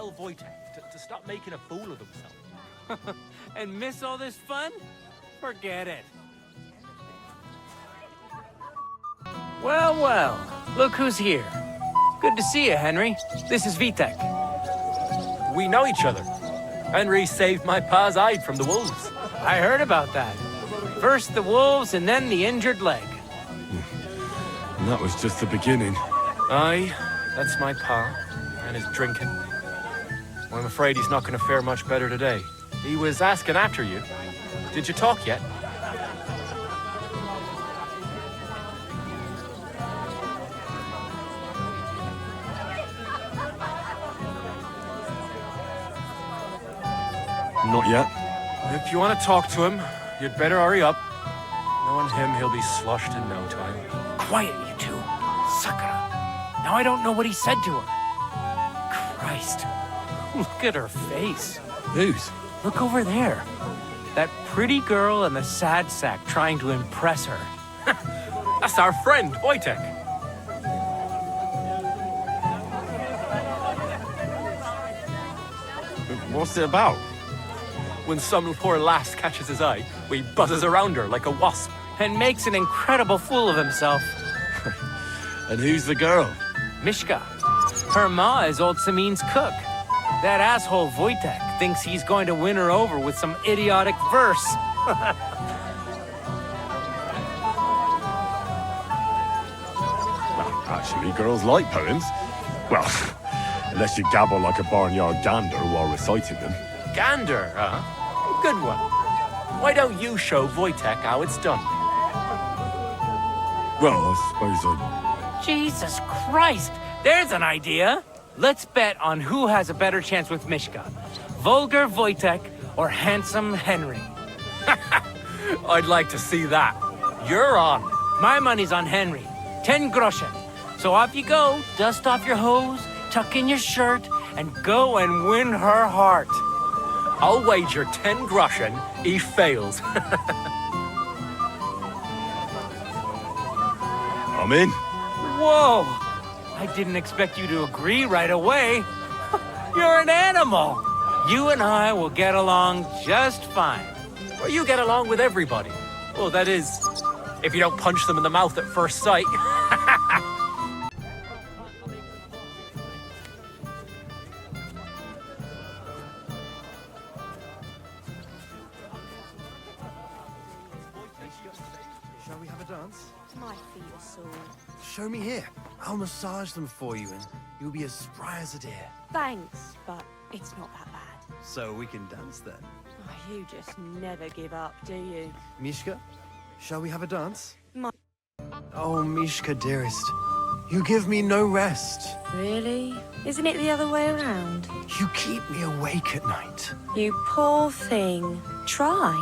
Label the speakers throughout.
Speaker 1: tell Vuytek to stop making a fool of himself.
Speaker 2: And miss all this fun? Forget it. Well, well, look who's here. Good to see you, Henry. This is Vuytek.
Speaker 1: We know each other. Henry saved my pa's hide from the wolves.
Speaker 2: I heard about that. First the wolves and then the injured leg.
Speaker 3: And that was just the beginning.
Speaker 1: Aye, that's my pa, and his drinking. Well, I'm afraid he's not going to fare much better today. He was asking after you. Did you talk yet?
Speaker 3: Not yet.
Speaker 1: If you want to talk to him, you'd better hurry up. Knowing him, he'll be sloshed in no time.
Speaker 2: Quiet, you two. Sakura. Now I don't know what he said to her. Christ. Look at her face.
Speaker 3: Whose?
Speaker 2: Look over there. That pretty girl in the sad sack trying to impress her.
Speaker 1: That's our friend, Vuytek.
Speaker 3: What's it about?
Speaker 1: When some poor lass catches his eye, he buzzes around her like a wasp.
Speaker 2: And makes an incredible fool of himself.
Speaker 3: And who's the girl?
Speaker 2: Myshka. Her ma is old Samin's cook. That asshole Vuytek thinks he's going to win her over with some idiotic verse.
Speaker 3: Well, actually, girls like poems. Well, unless you gabble like a barnyard gander while reciting them.
Speaker 1: Gander, huh? Good one. Why don't you show Vuytek how it's done?
Speaker 3: Well, I suppose I...
Speaker 2: Jesus Christ! There's an idea! Let's bet on who has a better chance with Myshka. Vulgar Vuytek or handsome Henry.
Speaker 1: I'd like to see that. You're on.
Speaker 2: My money's on Henry. 10 groschen. So off you go, dust off your hose, tuck in your shirt, and go and win her heart.
Speaker 1: I'll wager 10 groschen he fails.
Speaker 3: I'm in.
Speaker 2: Whoa! I didn't expect you to agree right away. You're an animal. You and I will get along just fine.
Speaker 1: Well, you get along with everybody. Well, that is, if you don't punch them in the mouth at first sight.
Speaker 4: Shall we have a dance?
Speaker 5: My feet are sore.
Speaker 4: Show me here. I'll massage them for you and you'll be as spry as a deer.
Speaker 5: Thanks, but it's not that bad.
Speaker 4: So we can dance then.
Speaker 5: Oh, you just never give up, do you?
Speaker 4: Myshka, shall we have a dance?
Speaker 5: My...
Speaker 4: Oh, Myshka, dearest. You give me no rest.
Speaker 5: Really? Isn't it the other way around?
Speaker 4: You keep me awake at night.
Speaker 5: You poor thing. Try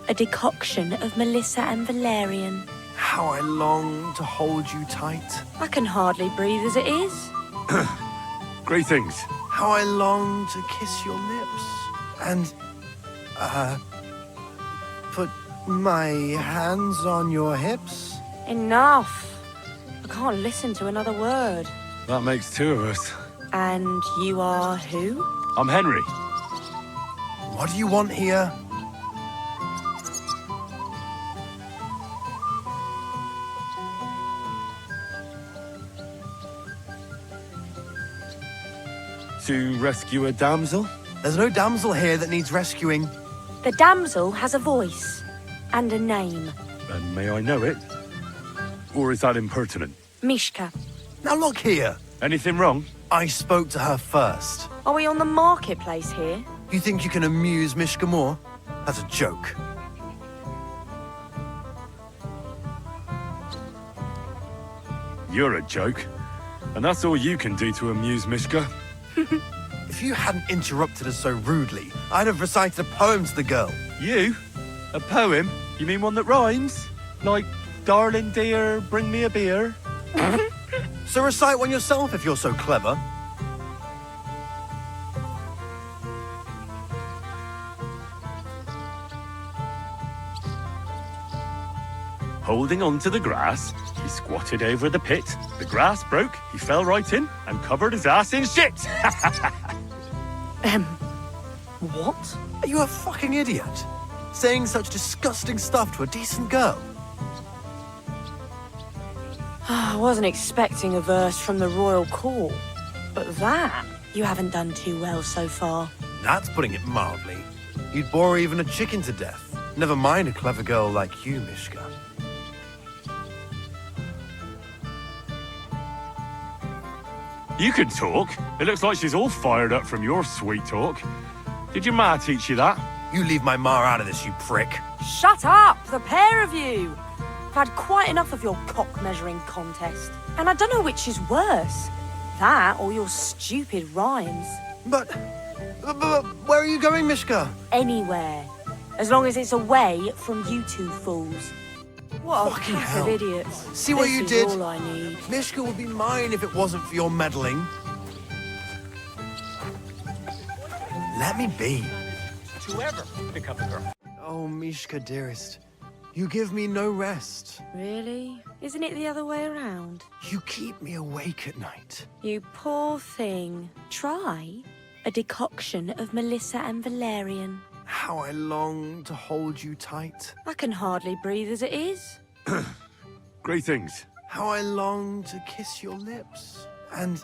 Speaker 5: a decoction of Melissa and Valerian.
Speaker 4: How I long to hold you tight.
Speaker 5: I can hardly breathe as it is.
Speaker 3: Greetings.
Speaker 4: How I long to kiss your lips. And, put my hands on your hips.
Speaker 5: Enough. I can't listen to another word.
Speaker 3: That makes two of us.
Speaker 5: And you are who?
Speaker 3: I'm Henry.
Speaker 4: What do you want here?
Speaker 3: To rescue a damsel?
Speaker 4: There's no damsel here that needs rescuing.
Speaker 5: The damsel has a voice and a name.
Speaker 3: And may I know it? Or is that impertinent?
Speaker 5: Myshka.
Speaker 4: Now look here.
Speaker 3: Anything wrong?
Speaker 4: I spoke to her first.
Speaker 5: Are we on the marketplace here?
Speaker 4: You think you can amuse Myshka more? That's a joke.
Speaker 3: You're a joke. And that's all you can do to amuse Myshka.
Speaker 4: If you hadn't interrupted us so rudely, I'd have recited a poem to the girl.
Speaker 3: You? A poem? You mean one that rhymes? Like, darling dear, bring me a beer?
Speaker 4: So recite one yourself if you're so clever.
Speaker 3: Holding on to the grass, he squatted over the pit. The grass broke, he fell right in, and covered his ass in shit.
Speaker 5: What?
Speaker 4: Are you a fucking idiot? Saying such disgusting stuff to a decent girl?
Speaker 5: I wasn't expecting a verse from the royal court, but that you haven't done too well so far.
Speaker 4: That's putting it mildly. You'd bore even a chicken to death. Never mind a clever girl like you, Myshka.
Speaker 3: You can talk. It looks like she's all fired up from your sweet talk. Did your ma teach you that?
Speaker 4: You leave my ma out of this, you prick.
Speaker 5: Shut up, the pair of you! I've had quite enough of your cock-measuring contest. And I don't know which is worse. That or your stupid rhymes.
Speaker 4: But where are you going, Myshka?
Speaker 5: Anywhere. As long as it's away from you two fools. What a
Speaker 4: Fucking
Speaker 5: pack
Speaker 4: hell.
Speaker 5: of idiots.
Speaker 4: See what you
Speaker 5: This
Speaker 4: did?
Speaker 5: is all I need.
Speaker 4: Myshka would be mine if it wasn't for your meddling. Let me be.
Speaker 1: To ever pick up a girl.
Speaker 4: Oh, Myshka, dearest. You give me no rest.
Speaker 5: Really? Isn't it the other way around?
Speaker 4: You keep me awake at night.
Speaker 5: You poor thing. Try a decoction of Melissa and Valerian.
Speaker 4: How I long to hold you tight.
Speaker 5: I can hardly breathe as it is.
Speaker 3: Greetings.
Speaker 4: How I long to kiss your lips. And,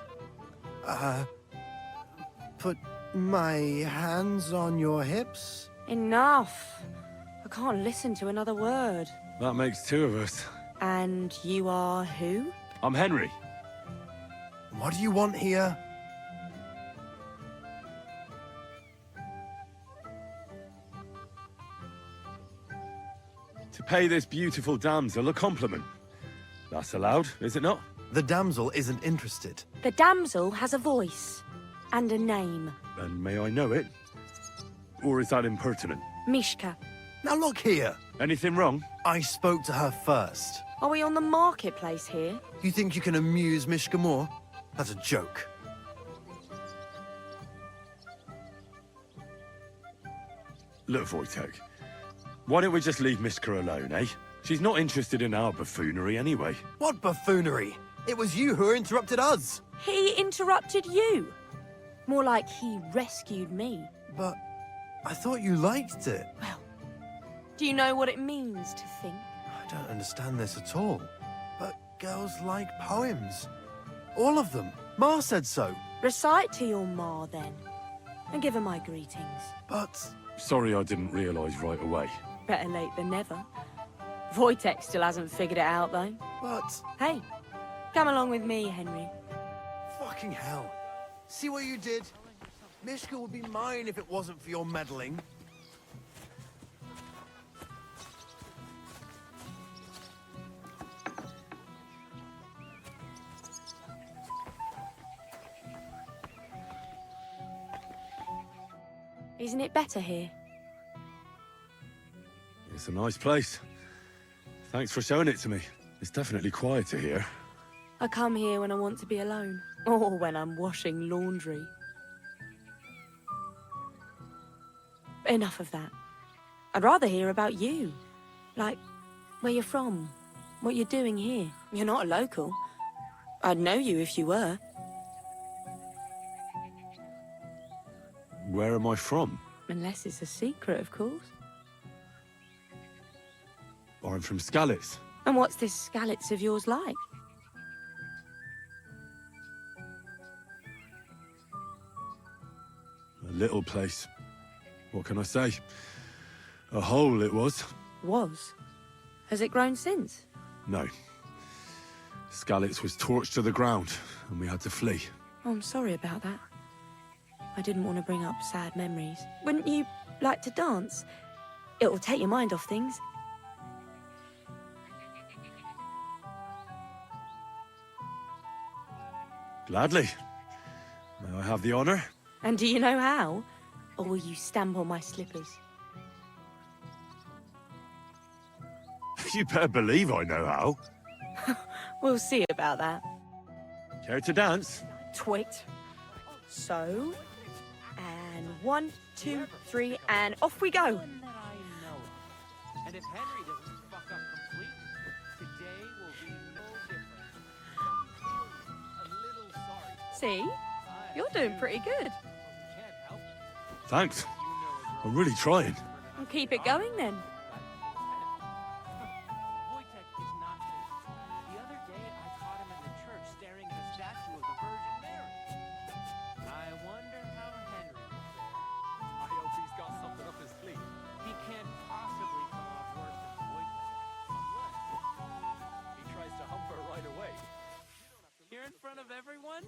Speaker 4: put my hands on your hips.
Speaker 5: Enough. I can't listen to another word.
Speaker 3: That makes two of us.
Speaker 5: And you are who?
Speaker 3: I'm Henry.
Speaker 4: What do you want here?
Speaker 3: To pay this beautiful damsel a compliment. That's allowed, is it not?
Speaker 4: The damsel isn't interested.
Speaker 5: The damsel has a voice and a name.
Speaker 3: And may I know it? Or is that impertinent?
Speaker 5: Myshka.
Speaker 4: Now look here.
Speaker 3: Anything wrong?
Speaker 4: I spoke to her first.
Speaker 5: Are we on the marketplace here?
Speaker 4: You think you can amuse Myshka more? That's a joke.
Speaker 3: Look, Vuytek. Why don't we just leave Myshka alone, eh? She's not interested in our buffoonery anyway.
Speaker 4: What buffoonery? It was you who interrupted us.
Speaker 5: He interrupted you. More like he rescued me.
Speaker 4: But I thought you liked it.
Speaker 5: Well, do you know what it means to think?
Speaker 4: I don't understand this at all. But girls like poems. All of them. Ma said so.
Speaker 5: Recite to your ma then, and give her my greetings.
Speaker 4: But
Speaker 3: Sorry I didn't realise right away.
Speaker 5: Better late than never. Vuytek still hasn't figured it out though.
Speaker 4: But
Speaker 5: Hey, come along with me, Henry.
Speaker 4: fucking hell. See what you did? Myshka would be mine if it wasn't for your meddling.
Speaker 5: Isn't it better here?
Speaker 3: It's a nice place. Thanks for showing it to me. It's definitely quieter here.
Speaker 5: I come here when I want to be alone, or when I'm washing laundry. Enough of that. I'd rather hear about you. Like, where you're from, what you're doing here. You're not a local. I'd know you if you were.
Speaker 3: Where am I from?
Speaker 5: Unless it's a secret, of course.
Speaker 3: I'm from Skalitz.
Speaker 5: And what's this Skalitz of yours like?
Speaker 3: A little place. What can I say? A hole it was.
Speaker 5: Was. Has it grown since?
Speaker 3: No. Skalitz was torched to the ground, and we had to flee.
Speaker 5: Oh, I'm sorry about that. I didn't want to bring up sad memories. Wouldn't you like to dance? It'll take your mind off things.
Speaker 3: Gladly. May I have the honor?
Speaker 5: And do you know how? Or will you stamp on my slippers?
Speaker 3: You better believe I know how.
Speaker 5: We'll see about that.
Speaker 3: Care to dance?
Speaker 5: Twit. So, and 1, 2, 3, and off we go.
Speaker 2: That I know of. And if Henry doesn't fuck up completely, today will be no different. A little sorry.
Speaker 5: See? You're doing pretty good.
Speaker 2: Can't help
Speaker 3: Thanks. I'm really trying.
Speaker 5: Well, keep it going then.
Speaker 2: Vuytek is not this. The other day I caught him in the church staring at a statue of the Virgin Mary. I wonder how Henry will fare.
Speaker 1: I hope he's got something up his sleeve.
Speaker 2: He can't possibly come off worse than Vuytek.
Speaker 1: He tries to hump her right away.
Speaker 2: Here in front of everyone?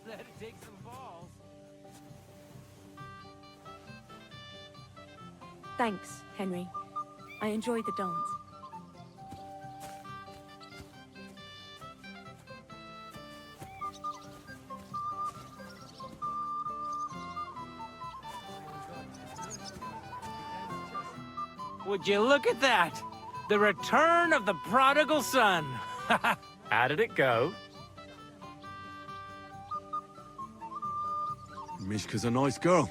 Speaker 2: That'd take some balls.
Speaker 5: Thanks, Henry. I enjoyed the dance.
Speaker 2: Would you look at that? The return of the prodigal son.
Speaker 1: How did it go?
Speaker 3: Myshka's a nice girl.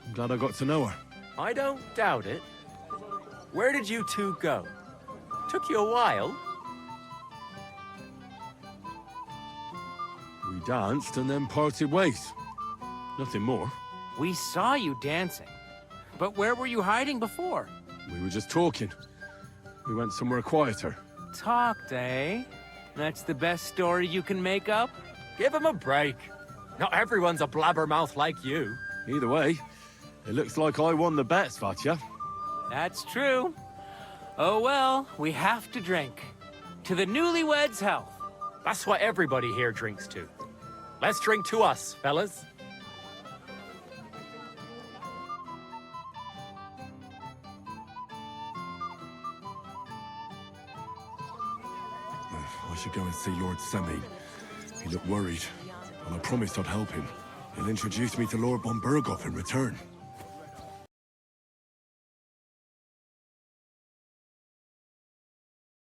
Speaker 3: I'm glad I got to know her.
Speaker 1: I don't doubt it. Where did you two go? Took you a while.
Speaker 3: We danced and then parted ways. Nothing more.
Speaker 2: We saw you dancing. But where were you hiding before?
Speaker 3: We were just talking. We went somewhere quieter.
Speaker 2: Talked, eh? That's the best story you can make up?
Speaker 1: Give him a break. Not everyone's a blabbermouth like you.
Speaker 3: Either way, it looks like I won the bets, Vatya.
Speaker 2: That's true. Oh well, we have to drink. To the newlyweds' health.
Speaker 1: That's what everybody here drinks to. Let's drink to us, fellas.
Speaker 3: I should go and see Lord Semine. He looked worried, and I promised I'd help him. He'll introduce me to Lord von Burghoff in return.